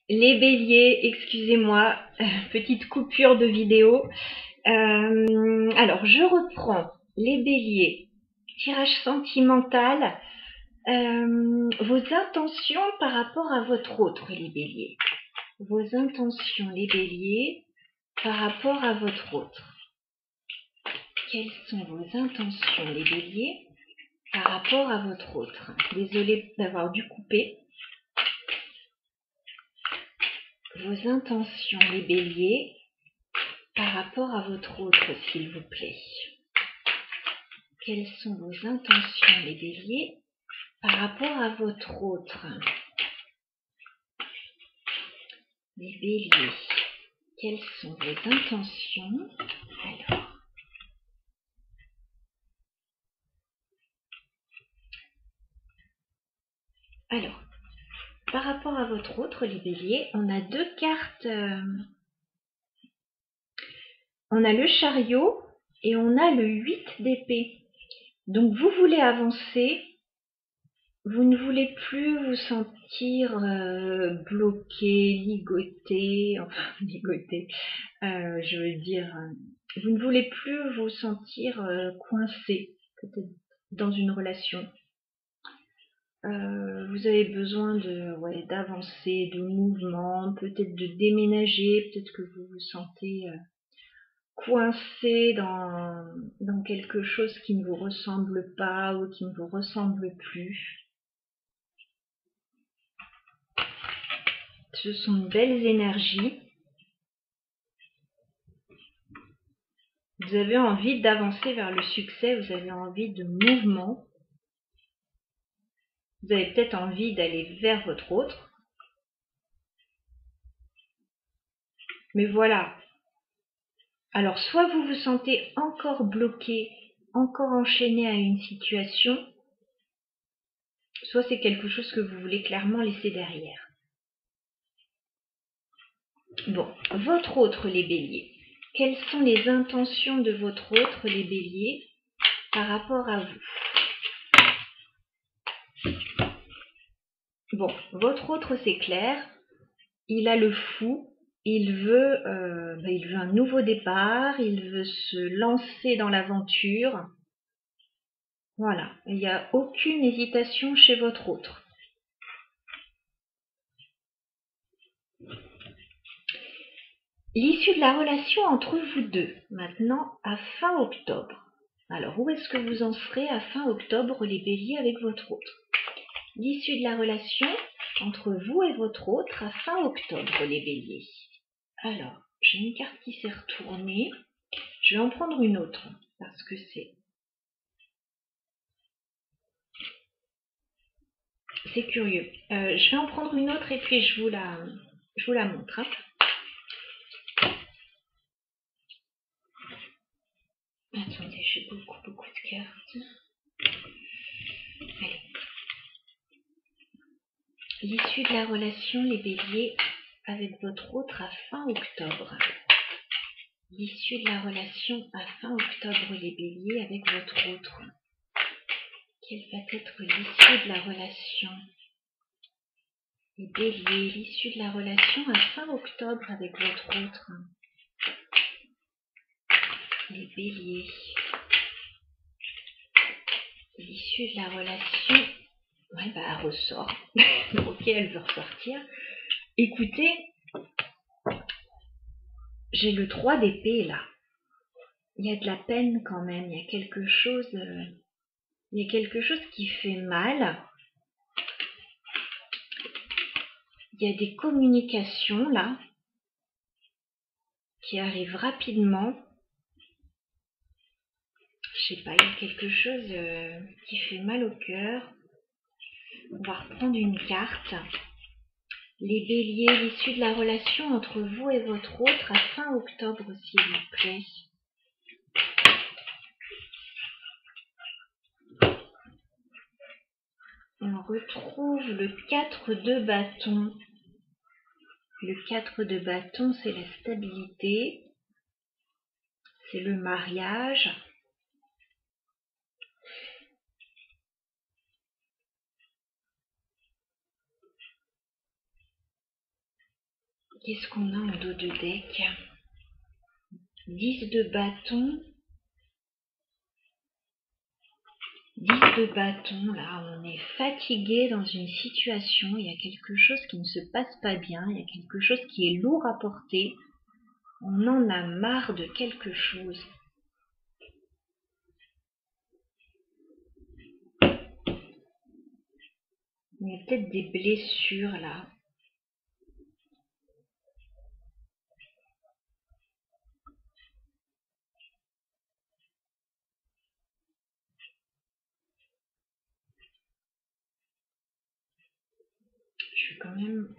Les béliers, excusez-moi, petite coupure de vidéo. Alors, je reprends les béliers. Tirage sentimental. Vos intentions par rapport à votre autre, les béliers. Vos intentions, les béliers, par rapport à votre autre. Quelles sont vos intentions, les béliers, par rapport à votre autre? Désolée d'avoir dû couper. Vos intentions, les béliers, par rapport à votre autre, s'il vous plaît. Quelles sont vos intentions, les béliers, par rapport à votre autre? Les béliers, quelles sont vos intentions? Alors, par rapport à votre autre, les béliers, on a deux cartes. On a le chariot et on a le 8 d'épée. Donc, vous voulez avancer. Vous ne voulez plus vous sentir bloqué, ligoté, enfin ligoté, je veux dire, vous ne voulez plus vous sentir coincé, peut-être dans une relation. Vous avez besoin d'avancer, de mouvement, peut-être de déménager, peut-être que vous vous sentez coincé dans quelque chose qui ne vous ressemble pas ou qui ne vous ressemble plus. Ce sont de belles énergies. Vous avez envie d'avancer vers le succès, vous avez envie de mouvement. Vous avez peut-être envie d'aller vers votre autre. Mais voilà. Alors, soit vous vous sentez encore bloqué, encore enchaîné à une situation, soit c'est quelque chose que vous voulez clairement laisser derrière. Bon, votre autre, les béliers. Quelles sont les intentions de votre autre, les béliers, par rapport à vous? Bon, votre autre, c'est clair. Il a le fou. Il veut un nouveau départ. Il veut se lancer dans l'aventure. Voilà, il n'y a aucune hésitation chez votre autre. L'issue de la relation entre vous deux, maintenant à fin octobre. Alors, où est-ce que vous en serez à fin octobre, les béliers, avec votre autre? L'issue de la relation entre vous et votre autre à fin octobre, les béliers. Alors, j'ai une carte qui s'est retournée. Je vais en prendre une autre, parce que c'est curieux. Je vais en prendre une autre et puis je vous la montre. Hein. Attendez, j'ai beaucoup de cartes. Allez. L'issue de la relation, les béliers, avec votre autre à fin octobre. L'issue de la relation à fin octobre, les béliers, avec votre autre. Quelle va être l'issue de la relation? Les béliers, l'issue de la relation à fin octobre avec votre autre. Les béliers. L'issue de la relation, ouais, elle ressort. Ok, elle veut ressortir. Écoutez, j'ai le 3 d'épée là. Il y a de la peine quand même, il y a quelque chose qui fait mal. Il y a des communications là qui arrivent rapidement. Je sais pas, il y a quelque chose qui fait mal au cœur. On va reprendre une carte. Les béliers, l'issue de la relation entre vous et votre autre à fin octobre, s'il vous plaît. On retrouve le 4 de bâton. Le 4 de bâton, c'est la stabilité. C'est le mariage. Qu'est-ce qu'on a en dos de deck? 10 de bâton. 10 de bâton, là, on est fatigué dans une situation, il y a quelque chose qui ne se passe pas bien, il y a quelque chose qui est lourd à porter, on en a marre de quelque chose. Il y a peut-être des blessures, là. Je vais quand même...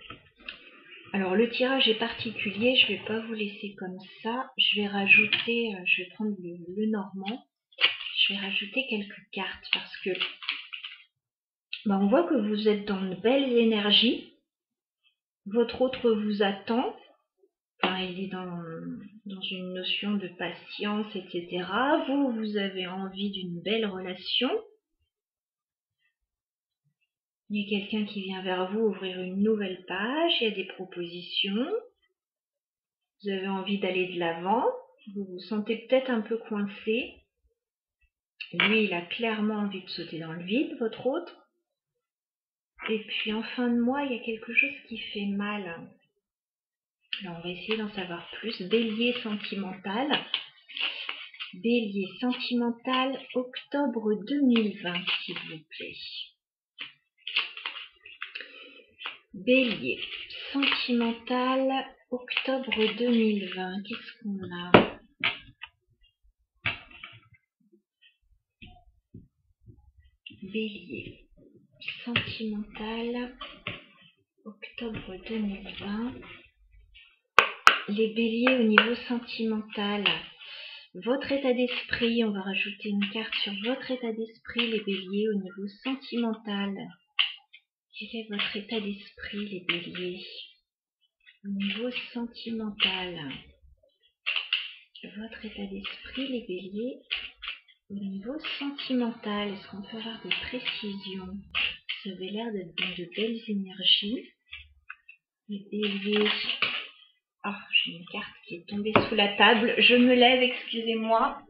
Alors, le tirage est particulier, je ne vais pas vous laisser comme ça. Je vais rajouter, je vais prendre le normand. Je vais rajouter quelques cartes parce que on voit que vous êtes dans de belles énergies. Votre autre vous attend. Enfin, il est dans une notion de patience, etc. Vous avez envie d'une belle relation. Il y a quelqu'un qui vient vers vous ouvrir une nouvelle page, il y a des propositions. Vous avez envie d'aller de l'avant. Vous vous sentez peut-être un peu coincé. Lui, il a clairement envie de sauter dans le vide, votre autre. Et puis en fin de mois, il y a quelque chose qui fait mal. Alors on va essayer d'en savoir plus. Bélier sentimental. Bélier sentimental, octobre 2020, s'il vous plaît. Bélier sentimental, octobre 2020. Qu'est-ce qu'on a? Bélier sentimental, octobre 2020. Les béliers au niveau sentimental. Votre état d'esprit, on va rajouter une carte sur votre état d'esprit, les béliers, au niveau sentimental. Quel est votre état d'esprit, les béliers? Au niveau sentimental. Votre état d'esprit, les béliers, au niveau sentimental. Est-ce qu'on peut avoir des précisions? Vous avez l'air d'être dans de belles énergies. Les béliers. Ah, j'ai une carte qui est tombée sous la table. Je me lève, excusez-moi.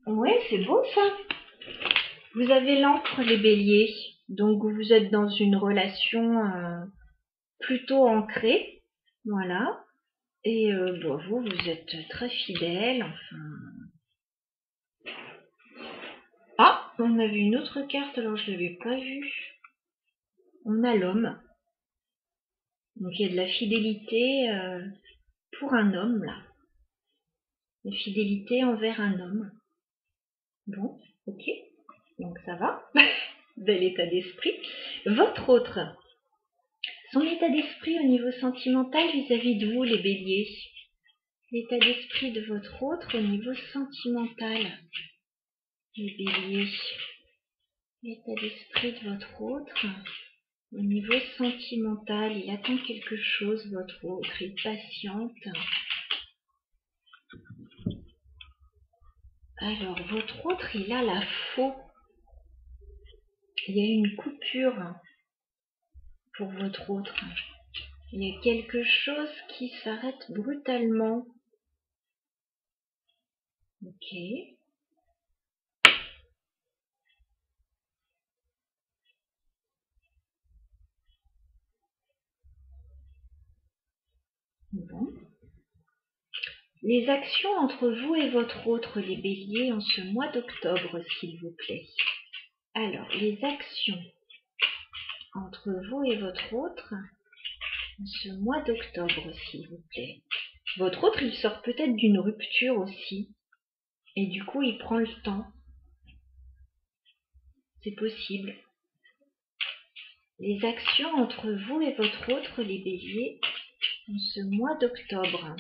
Ouais, c'est beau ça. Vous avez l'encre, les béliers. Donc vous êtes dans une relation plutôt ancrée. Voilà. Et vous êtes très fidèle. Enfin. Ah, on avait une autre carte, alors je ne l'avais pas vue. On a l'homme. Donc il y a de la fidélité pour un homme là. La fidélité envers un homme. Bon, ok. Donc ça va. Bel état d'esprit. Votre autre. Son état d'esprit au niveau sentimental vis-à-vis de vous, les béliers. L'état d'esprit de votre autre au niveau sentimental. Les béliers. L'état d'esprit de votre autre au niveau sentimental. Il attend quelque chose, votre autre. Il patiente. Alors, votre autre, il a la faux. Il y a une coupure pour votre autre. Il y a quelque chose qui s'arrête brutalement. Ok. Bon. Les actions entre vous et votre autre, les béliers, en ce mois d'octobre, s'il vous plaît. Alors, les actions entre vous et votre autre, en ce mois d'octobre, s'il vous plaît. Votre autre, il sort peut-être d'une rupture aussi. Et du coup, il prend le temps. C'est possible. Les actions entre vous et votre autre, les béliers, en ce mois d'octobre.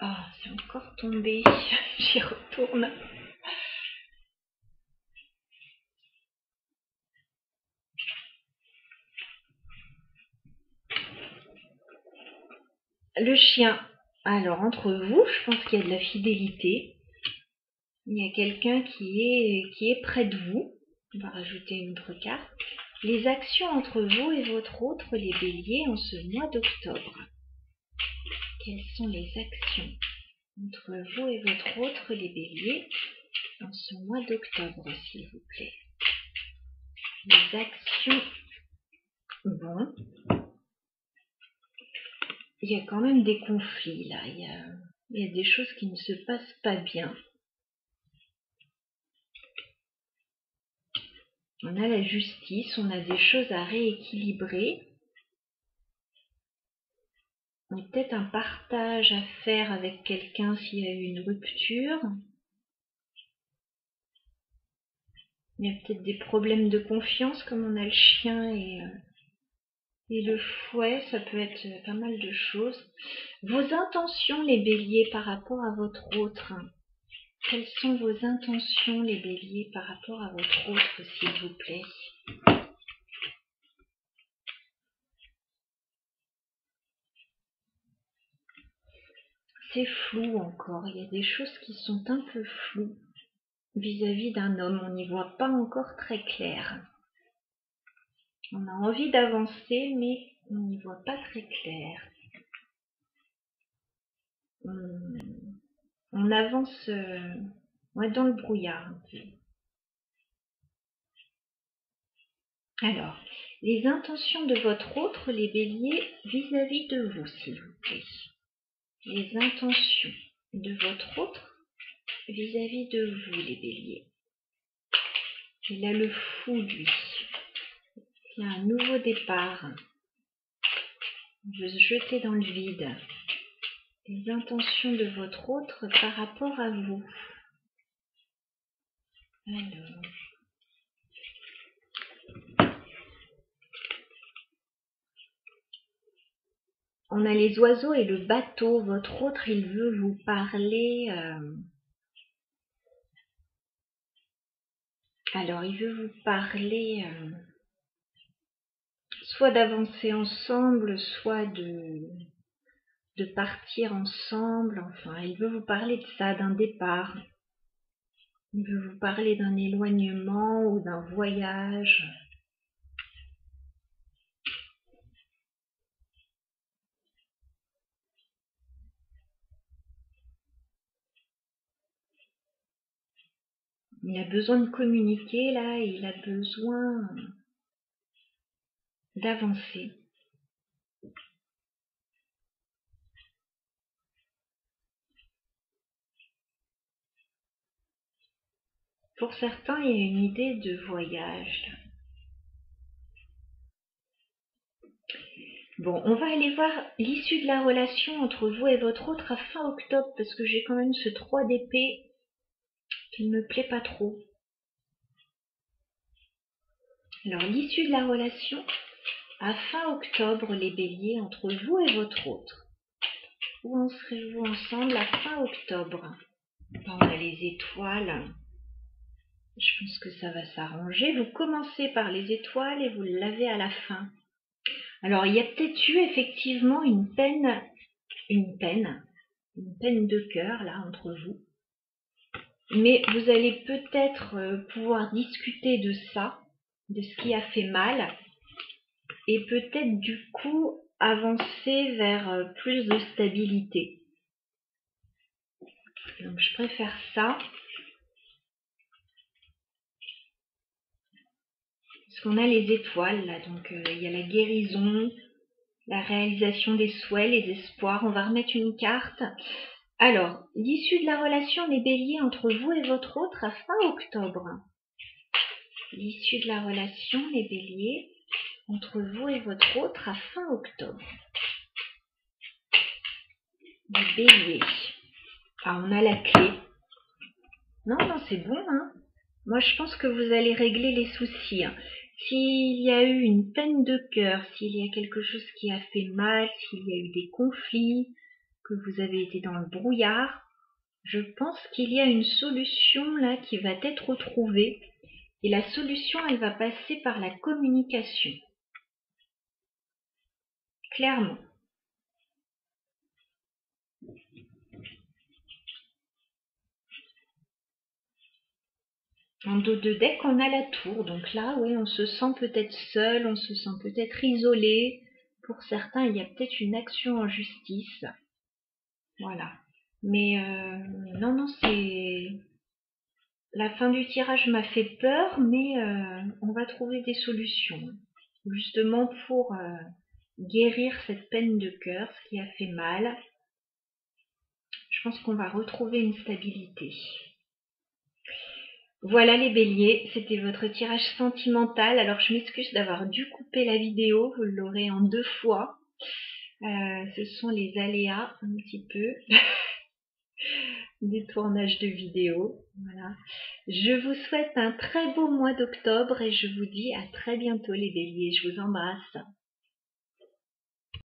Ah, c'est encore tombé. J'y retourne. Le chien. Alors, entre vous, je pense qu'il y a de la fidélité. Il y a quelqu'un qui est près de vous. On va rajouter une autre carte. Les actions entre vous et votre autre, les béliers, en ce mois d'octobre. Quelles sont les actions entre vous et votre autre, les béliers, en ce mois d'octobre, s'il vous plaît? Les actions. Bon. Il y a quand même des conflits, là. Il y a des choses qui ne se passent pas bien. On a la justice, on a des choses à rééquilibrer. On a peut-être un partage à faire avec quelqu'un s'il y a eu une rupture. Il y a peut-être des problèmes de confiance, comme on a le chien et le fouet, ça peut être pas mal de choses. Vos intentions, les béliers, par rapport à votre autre. Quelles sont vos intentions, les béliers, par rapport à votre autre, s'il vous plaît? C'est flou encore, il y a des choses qui sont un peu floues vis-à-vis d'un homme, on n'y voit pas encore très clair. On a envie d'avancer, mais on n'y voit pas très clair. On avance dans le brouillard un peu. Alors, les intentions de votre autre, les béliers, vis-à-vis de vous, s'il vous plaît. Les intentions de votre autre vis-à-vis de vous, les béliers. Il a le fou, lui. Il y a un nouveau départ. Il veut se jeter dans le vide. Les intentions de votre autre par rapport à vous. Alors. On a les oiseaux et le bateau. Votre autre, il veut vous parler. Alors, il veut vous parler soit d'avancer ensemble, soit de partir ensemble. Enfin, il veut vous parler de ça, d'un départ. Il veut vous parler d'un éloignement ou d'un voyage. Il a besoin de communiquer là, et il a besoin d'avancer. Pour certains, il y a une idée de voyage là. Bon, on va aller voir l'issue de la relation entre vous et votre autre à fin octobre, parce que j'ai quand même ce 3 d'épée qui ne me plaît pas trop. Alors, l'issue de la relation à fin octobre, les béliers, entre vous et votre autre. Où en serez-vous ensemble à fin octobre? On a les étoiles. Je pense que ça va s'arranger. Vous commencez par les étoiles et vous l'avez à la fin. Alors, il y a peut-être eu effectivement une peine de cœur là entre vous. Mais vous allez peut-être pouvoir discuter de ça, de ce qui a fait mal, et peut-être du coup avancer vers plus de stabilité. Donc je préfère ça. Parce qu'on a les étoiles là, donc il y a la guérison, la réalisation des souhaits, les espoirs. On va remettre une carte. Alors, l'issue de la relation, les béliers, entre vous et votre autre à fin octobre. L'issue de la relation, les béliers, entre vous et votre autre à fin octobre. Les béliers. Ah, on a la clé. Non, c'est bon, hein. Moi, je pense que vous allez régler les soucis. Hein. S'il y a eu une peine de cœur, s'il y a quelque chose qui a fait mal, s'il y a eu des conflits, que vous avez été dans le brouillard, je pense qu'il y a une solution là qui va être trouvée. Et la solution, elle va passer par la communication. Clairement. En dos de deck, on a la tour. Donc là, oui, on se sent peut-être seul, on se sent peut-être isolé. Pour certains, il y a peut-être une action en justice. Voilà. Mais non, non, c'est... La fin du tirage m'a fait peur, mais on va trouver des solutions. Justement pour guérir cette peine de cœur, ce qui a fait mal. Je pense qu'on va retrouver une stabilité. Voilà les béliers, c'était votre tirage sentimental. Alors je m'excuse d'avoir dû couper la vidéo, vous l'aurez en 2 fois. Ce sont les aléas un petit peu des tournages de vidéos. Voilà. Je vous souhaite un très beau mois d'octobre et je vous dis à très bientôt les béliers. Je vous embrasse.